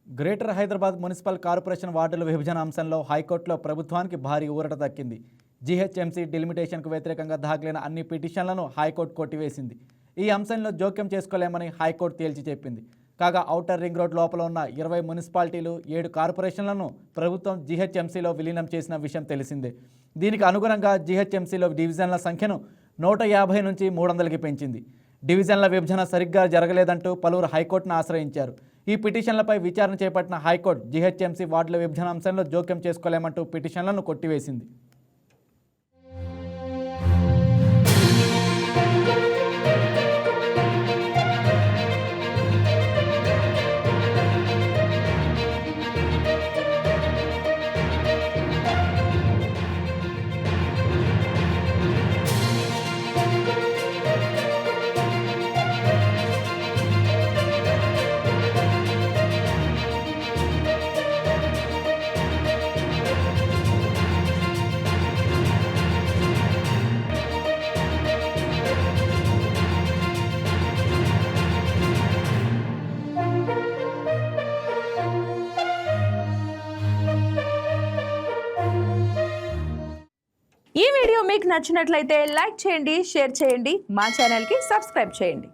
Greater Hyderabad municipal corporation వార్డుల విభజన అంశంలో హైకోర్టులో ప్రభుత్వానికి భారీ ఊరట దక్కింది. జీహెచ్ఎంసీ డిలిమిటేషన్కు వ్యతిరేకంగా దాఖలైన అన్ని పిటిషన్లను హైకోర్టు కొట్టివేసింది. ఈ అంశంలో జోక్యం చేసుకోలేమని హైకోర్టు తేల్చి చెప్పింది. కాగా ఔటర్ రింగ్ రోడ్ లోపల ఉన్న 20 మున్సిపాలిటీలు 7 కార్పొరేషన్లను ప్రభుత్వం జీహెచ్ఎంసీలో విలీనం చేసిన విషయం తెలిసిందే. దీనికి అనుగుణంగా జీహెచ్ఎంసీలో డివిజన్ల సంఖ్యను 150 నుంచి 300కి పెంచింది. డివిజన్ల విభజన సరిగ్గా జరగలేదంటూ పలువురు హైకోర్టును ఆశ్రయించారు. ఈ పిటిషన్లపై విచారణ చేపట్టిన హైకోర్టు జీహెచ్ఎంసీ వార్డుల విభజన అంశంలో జోక్యం చేసుకోలేమంటూ పిటిషన్లను కొట్టివేసింది. ఈ వీడియో మీకు నచ్చినట్లయితే లైక్ చేయండి, షేర్ చేయండి, మా ఛానల్కి సబ్స్క్రైబ్ చేయండి.